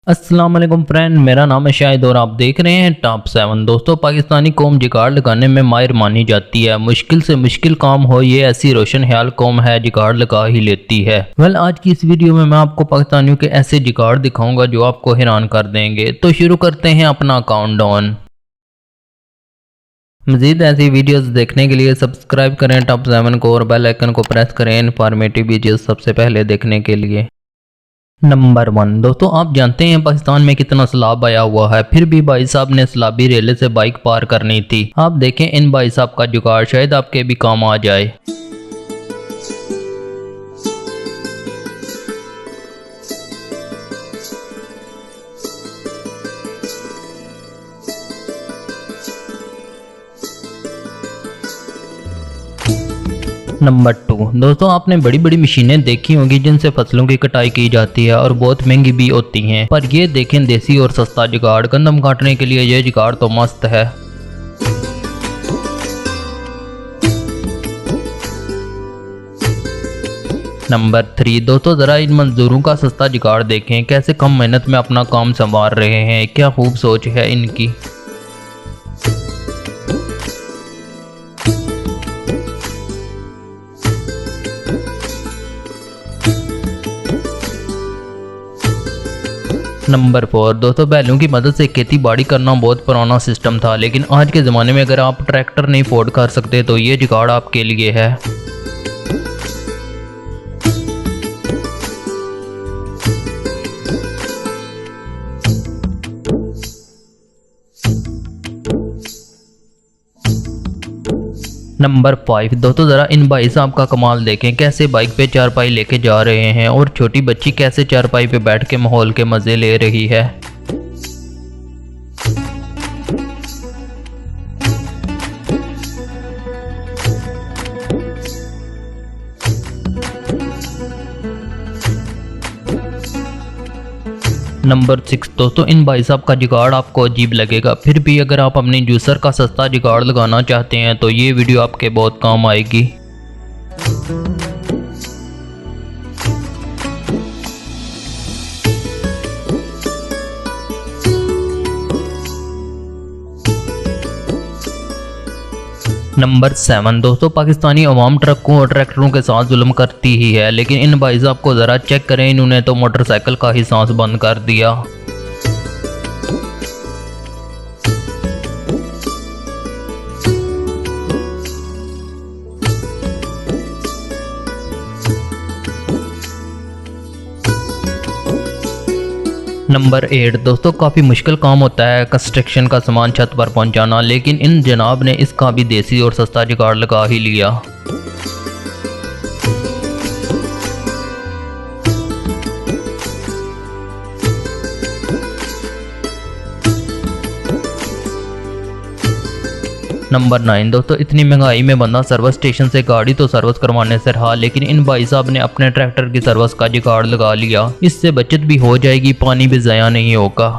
अस्सलाम वालेकुम फ्रेंड, मेरा नाम है शाहिद और आप देख रहे हैं टॉप 7। दोस्तों, पाकिस्तानी कौम जुगाड़ लगाने में माहिर मानी जाती है। मुश्किल से मुश्किल काम हो, ये ऐसी रोशन ख्याल कौम है, जुगाड़ लगा ही लेती है। आज की इस वीडियो में मैं आपको पाकिस्तानियों के ऐसे जुगाड़ दिखाऊंगा जो आपको हैरान कर देंगे। तो शुरू करते हैं अपना काउंटडाउन। मजीद ऐसी वीडियोस देखने के लिए सब्सक्राइब करें टॉप 7 को और बेल आइकन को प्रेस करें इन्फॉर्मेटिव वीडियोस सबसे पहले देखने के लिए। नंबर 1। दोस्तों, आप जानते हैं पाकिस्तान में कितना सैलाब आया हुआ है, फिर भी भाई साहब ने सैलाबी रेले से बाइक पार करनी थी। आप देखें इन भाई साहब का जुगाड़, शायद आपके भी काम आ जाए। नंबर 2। दोस्तों, आपने बड़ी बड़ी मशीनें देखी होंगी जिनसे फसलों की कटाई की जाती है और बहुत महंगी भी होती हैं, पर ये देखें देसी और सस्ता जुगाड़। गंदम काटने के लिए ये जुगाड़ तो मस्त है। नंबर 3। दोस्तों, जरा इन मजदूरों का सस्ता जुगाड़ देखें, कैसे कम मेहनत में अपना काम संवार रहे हैं। क्या खूब सोच है इनकी। नंबर 4। दोस्तों, बैलों की मदद से खेती बाड़ी करना बहुत पुराना सिस्टम था, लेकिन आज के ज़माने में अगर आप ट्रैक्टर नहीं अफोर्ड कर सकते तो ये जुगाड़ आपके लिए है। नंबर 5। दोस्तों, ज़रा इन भाई साहब का कमाल देखें, कैसे बाइक पे चारपाई लेके जा रहे हैं और छोटी बच्ची कैसे चारपाई पे बैठ के माहौल के मज़े ले रही है। नंबर 6। दोस्तों, इन भाई साहब का जुगाड़ आपको अजीब लगेगा, फिर भी अगर आप अपनी जूसर का सस्ता जुगाड़ लगाना चाहते हैं तो ये वीडियो आपके बहुत काम आएगी। नंबर 7। दोस्तों, पाकिस्तानी अवाम ट्रकों और ट्रैक्टरों के साथ जुल्म करती ही है, लेकिन इन भाई साहब को ज़रा चेक करें, इन्होंने तो मोटरसाइकिल का ही सांस बंद कर दिया। नंबर 8। दोस्तों, काफ़ी मुश्किल काम होता है कंस्ट्रक्शन का सामान छत पर पहुंचाना, लेकिन इन जनाब ने इसका भी देसी और सस्ता जुगाड़ लगा ही लिया। नंबर 9। दोस्तों, इतनी महंगाई में बंदा सर्विस स्टेशन से गाड़ी तो सर्विस करवाने से रहा, लेकिन इन भाई साहब ने अपने ट्रैक्टर की सर्विस का जुगाड़ लगा लिया। इससे बचत भी हो जाएगी, पानी भी ज़ाया नहीं होगा।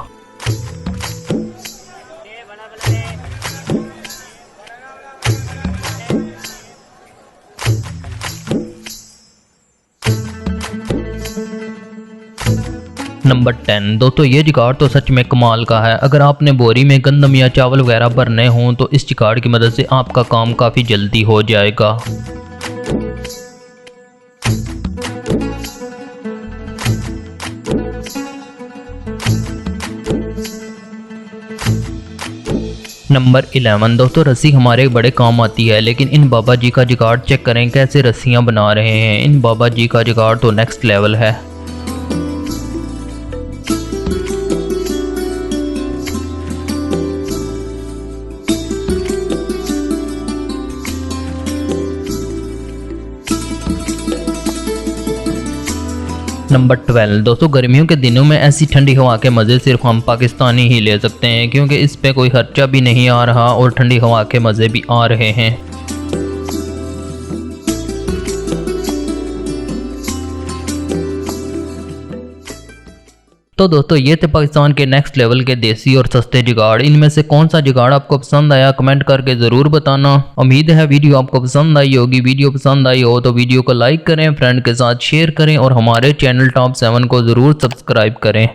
नंबर 10। दोस्तों, ये जुगाड़ तो सच में कमाल का है। अगर आपने बोरी में गंदम या चावल वगैरह भरने हों तो इस जुगाड़ की मदद से आपका काम काफ़ी जल्दी हो जाएगा। नंबर 11। दोस्तों, रस्सी हमारे बड़े काम आती है, लेकिन इन बाबा जी का जुगाड़ चेक करें, कैसे रस्सियां बना रहे हैं। इन बाबा जी का जुगाड़ तो नेक्स्ट लेवल है। नंबर 12। दोस्तों, गर्मियों के दिनों में ऐसी ठंडी हवा के मज़े सिर्फ हम पाकिस्तानी ही ले सकते हैं, क्योंकि इस पे कोई खर्चा भी नहीं आ रहा और ठंडी हवा के मज़े भी आ रहे हैं। तो दोस्तों, ये थे पाकिस्तान के नेक्स्ट लेवल के देसी और सस्ते जुगाड़। इनमें से कौन सा जुगाड़ आपको पसंद आया कमेंट करके ज़रूर बताना। उम्मीद है वीडियो आपको पसंद आई होगी। वीडियो पसंद आई हो तो वीडियो को लाइक करें, फ्रेंड के साथ शेयर करें और हमारे चैनल टॉप 7 को ज़रूर सब्सक्राइब करें।